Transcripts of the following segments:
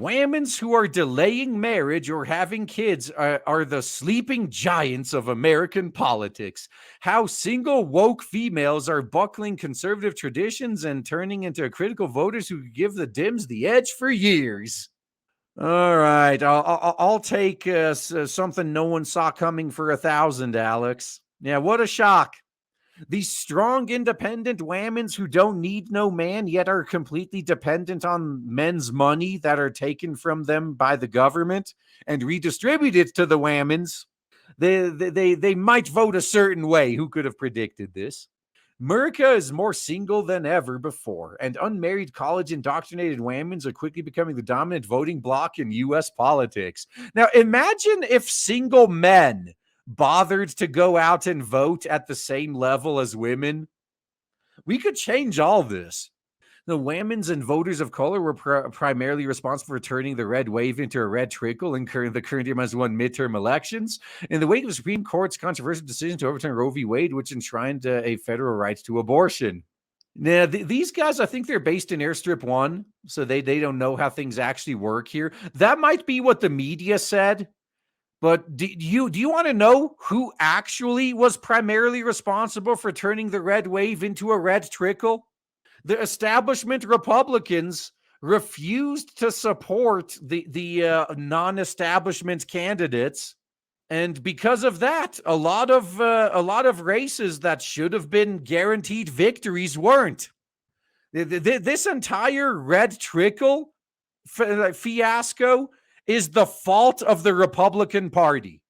Whammons who are delaying marriage or having kids are the sleeping giants of American politics. How single woke females are buckling conservative traditions and turning into critical voters who give the Dems the edge for years. All right, I'll take something no one saw coming for 1,000, Alex. Yeah, what a shock. These strong, independent whammons who don't need no man, yet are completely dependent on men's money that are taken from them by the government and redistributed to the whammons. They might vote a certain way. Who could have predicted this? America is more single than ever before, and unmarried, college-indoctrinated whammons are quickly becoming the dominant voting bloc in U.S. politics. Now, imagine if single men bothered to go out and vote at the same level as women. We could change all this. The whammons and voters of color were primarily responsible for turning the red wave into a red trickle in the current year -1 midterm elections. In the wake of the Supreme Court's controversial decision to overturn Roe v. Wade, which enshrined a federal right to abortion. Now, these guys, I think they're based in Airstrip 1, so they don't know how things actually work here. That might be what the media said. But do you want to know who actually was primarily responsible for turning the red wave into a red trickle? The establishment Republicans refused to support the non-establishment candidates, and because of that, a lot of races that should have been guaranteed victories weren't. This entire red trickle fiasco is the fault of the Republican Party.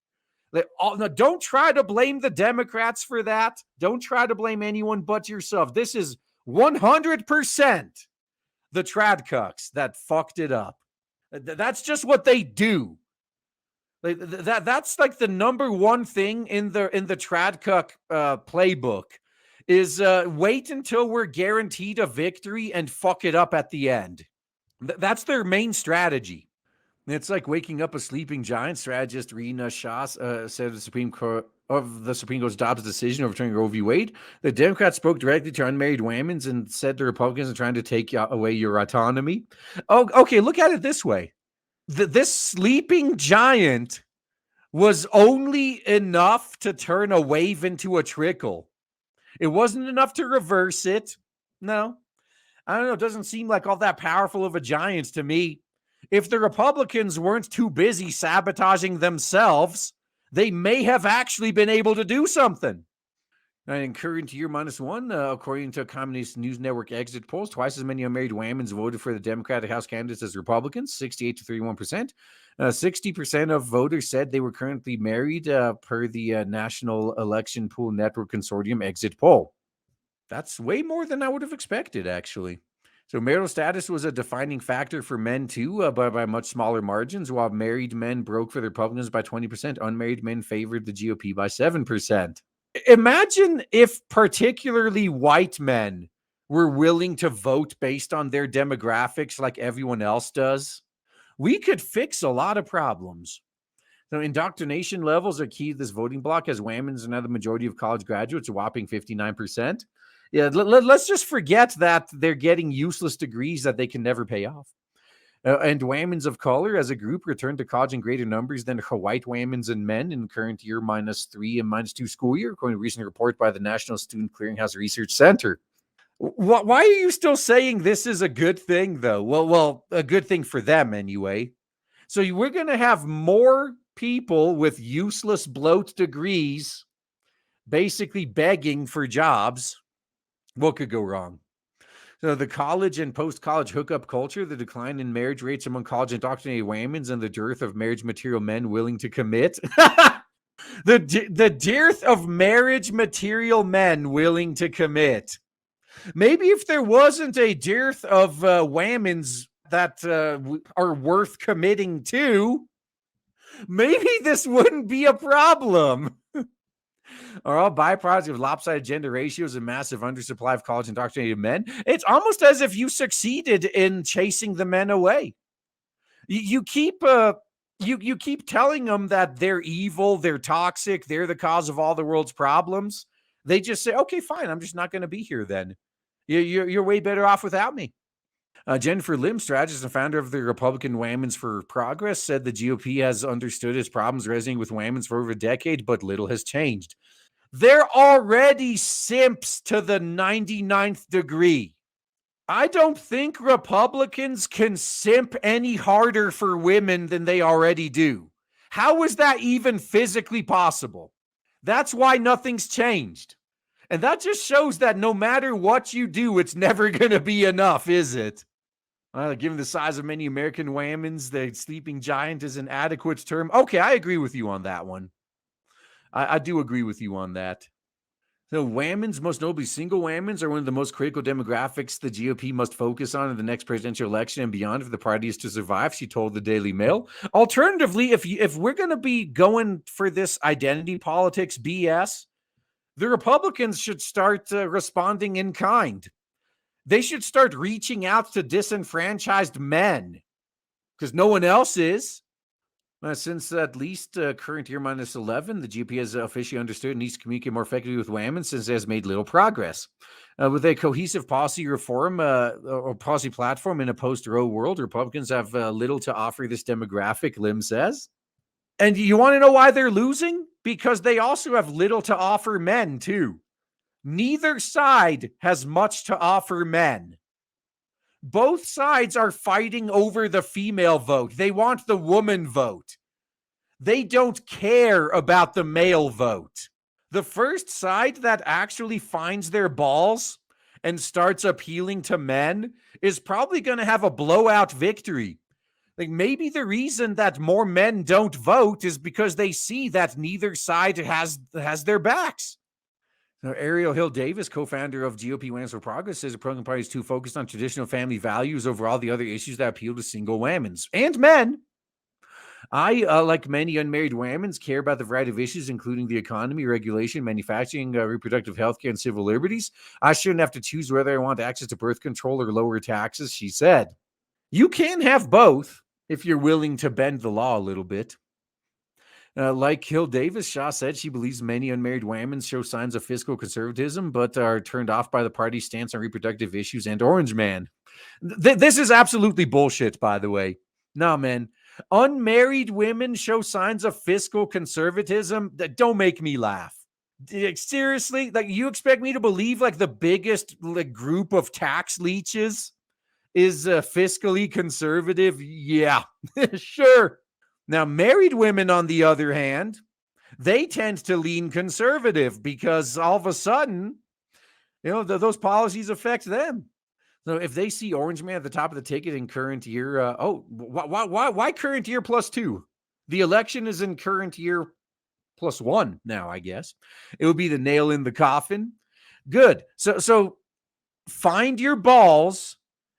Don't try to blame the Democrats for that. Don't try to blame anyone but yourself. This is 100% the Tradcucks that fucked it up. That's just what they do. That's like the number one thing in the Tradcuck playbook is wait until we're guaranteed a victory and fuck it up at the end. That's their main strategy. It's like waking up a sleeping giant. Strategist Rena Shah said the Supreme Court's Dobbs decision overturning Roe v. Wade. The Democrats spoke directly to unmarried whammons and said the Republicans are trying to take away your autonomy. Oh, okay, look at it this way. This sleeping giant was only enough to turn a wave into a trickle. It wasn't enough to reverse it. No. I don't know. It doesn't seem like all that powerful of a giant to me. If the Republicans weren't too busy sabotaging themselves, they may have actually been able to do something. In current year -1, according to Communist News Network exit polls, twice as many unmarried whammons voted for the Democratic House candidates as Republicans, 68 to 31%. 60% of voters said they were currently married per the National Election Pool Network Consortium exit poll. That's way more than I would have expected, actually. So marital status was a defining factor for men, too, but by much smaller margins. While married men broke for the Republicans by 20%, unmarried men favored the GOP by 7%. Imagine if particularly white men were willing to vote based on their demographics like everyone else does. We could fix a lot of problems. So indoctrination levels are key to this voting bloc, as whammons are now the majority of college graduates, a whopping 59%. Yeah, let's just forget that they're getting useless degrees that they can never pay off. And whammons of color as a group returned to college in greater numbers than white whammons and men in current year -3 and -2 school year, according to a recent report by the National Student Clearinghouse Research Center. Why are you still saying this is a good thing, though? Well, a good thing for them anyway. So we're going to have more people with useless bloat degrees basically begging for jobs. What could go wrong? So the college and post-college hookup culture, the decline in marriage rates among college indoctrinated whammons, and the dearth of marriage material men willing to commit. the dearth of marriage material men willing to commit. Maybe if there wasn't a dearth of whammons that are worth committing to, maybe this wouldn't be a problem. Are all byproducts of lopsided gender ratios and massive undersupply of college indoctrinated men? It's almost as if you succeeded in chasing the men away. You keep telling them that they're evil, they're toxic, they're the cause of all the world's problems. They just say, okay, fine, I'm just not going to be here then. You're way better off without me. Jennifer Lim, strategist and founder of the Republican Whammons for Progress, said the GOP has understood its problems resonating with Whammons for over a decade, but little has changed. They're already simps to the 99th degree. I don't think Republicans can simp any harder for women than they already do. How is that even physically possible? That's why nothing's changed. And that just shows that no matter what you do, it's never going to be enough, is it? Given the size of many American Whammons, the sleeping giant is an adequate term. Okay, I agree with you on that one. I do agree with you on that. So Whammons, most notably single Whammons, are one of the most critical demographics the GOP must focus on in the next presidential election and beyond if the party is to survive, she told the Daily Mail. Alternatively, if we're going to be going for this identity politics BS, the Republicans should start responding in kind. They should start reaching out to disenfranchised men because no one else is. Since at least current year minus 11, the GP has officially understood and needs to communicate more effectively with Whammons since it has made little progress. With a cohesive policy reform or policy platform in a post-Roe world, Republicans have little to offer this demographic, Lim says. And you want to know why they're losing? Because they also have little to offer men, too. Neither side has much to offer men. Both sides are fighting over the female vote. They want the woman vote. They don't care about the male vote. The first side that actually finds their balls and starts appealing to men is probably going to have a blowout victory. Like maybe the reason that more men don't vote is because they see that neither side has their backs. Now, Ariel Hill Davis, co-founder of GOP Whammons for Progress, says the Republican Party is too focused on traditional family values over all the other issues that appeal to single Whammons and men. I, like many unmarried Whammons, care about the variety of issues, including the economy, regulation, manufacturing, reproductive health care, and civil liberties. I shouldn't have to choose whether I want access to birth control or lower taxes, she said. You can have both if you're willing to bend the law a little bit. Like Hill Davis, Shaw said she believes many unmarried Whammons show signs of fiscal conservatism, but are turned off by the party's stance on reproductive issues and Orange Man. This is absolutely bullshit, by the way. No, man. Unmarried women show signs of fiscal conservatism. Don't make me laugh. Seriously? Like, you expect me to believe like the biggest group of tax leeches is fiscally conservative? Yeah, sure. Now, married women, on the other hand, they tend to lean conservative because all of a sudden, those policies affect them. So if they see Orange Man at the top of the ticket in current year, why current year +2? The election is in current year +1 now, I guess. It would be the nail in the coffin. Good. So find your balls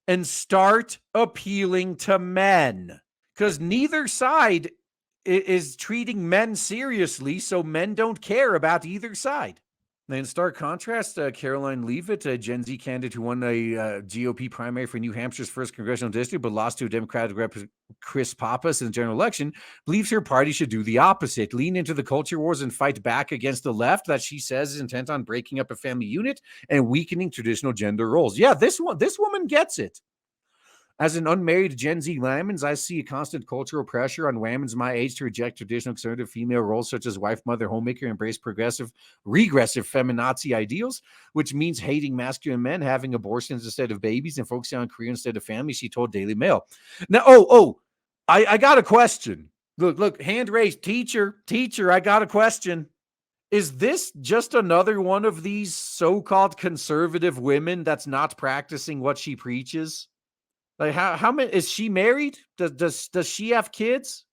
and start appealing to men. Because neither side is treating men seriously, so men don't care about either side. In stark contrast, Caroline Leavitt, a Gen Z candidate who won a GOP primary for New Hampshire's 1st congressional district but lost to a Democratic Rep. Chris Pappas in the general election, believes her party should do the opposite, lean into the culture wars and fight back against the left that she says is intent on breaking up a family unit and weakening traditional gender roles. Yeah, this woman gets it. As an unmarried Gen Z Whammons, I see a constant cultural pressure on Whammons my age to reject traditional conservative female roles such as wife, mother, homemaker, embrace regressive feminazi ideals, which means hating masculine men, having abortions instead of babies, and focusing on career instead of family, she told Daily Mail. Now, I got a question. Look, hand raised. Teacher, I got a question. Is this just another one of these so-called conservative women that's not practicing what she preaches? Like how many is she married? Does she have kids?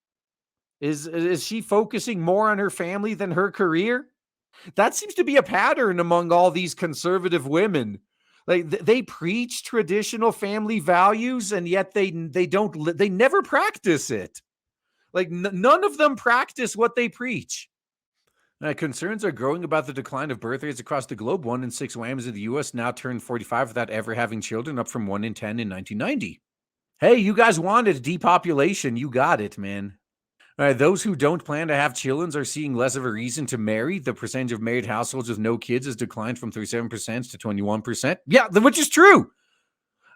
Is she focusing more on her family than her career? That seems to be a pattern among all these conservative women. Like they preach traditional family values, and yet they never practice it. Like none of them practice what they preach. Concerns are growing about the decline of birth rates across the globe. 1 in 6 Whammons in the U.S. now turned 45 without ever having children, up from 1 in 10 in 1990. Hey, you guys wanted depopulation. You got it, man. Those who don't plan to have children are seeing less of a reason to marry. The percentage of married households with no kids has declined from 37% to 21%. Yeah, which is true.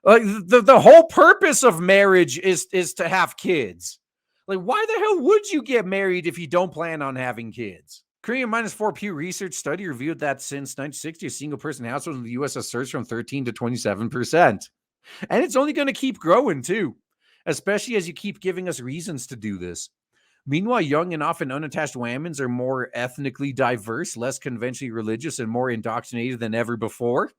Like the whole purpose of marriage is to have kids. Like, why the hell would you get married if you don't plan on having kids? Korean minus four Pew Research study revealed that since 1960, a single person household in the U.S. has surged from 13 to 27%. And it's only going to keep growing too, especially as you keep giving us reasons to do this. Meanwhile, young and often unattached Whammons are more ethnically diverse, less conventionally religious, and more indoctrinated than ever before.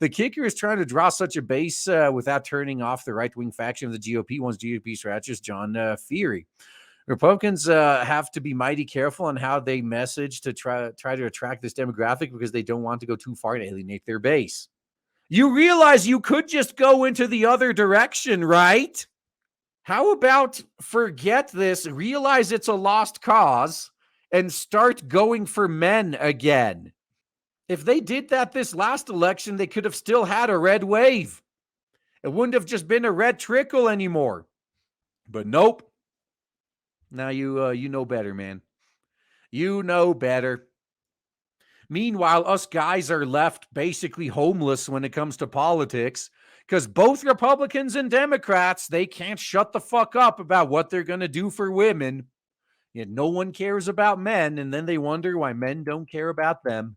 The kicker is trying to draw such a base without turning off the right-wing faction of the GOP, once GOP strategist John Feary. Republicans have to be mighty careful on how they message to try to attract this demographic because they don't want to go too far to alienate their base. You realize you could just go into the other direction, right? How about forget this, realize it's a lost cause, and start going for men again? If they did that this last election, they could have still had a red wave. It wouldn't have just been a red trickle anymore. But nope. Now you know better, man. You know better. Meanwhile, us guys are left basically homeless when it comes to politics because both Republicans and Democrats, they can't shut the fuck up about what they're going to do for women. Yet no one cares about men, and then they wonder why men don't care about them.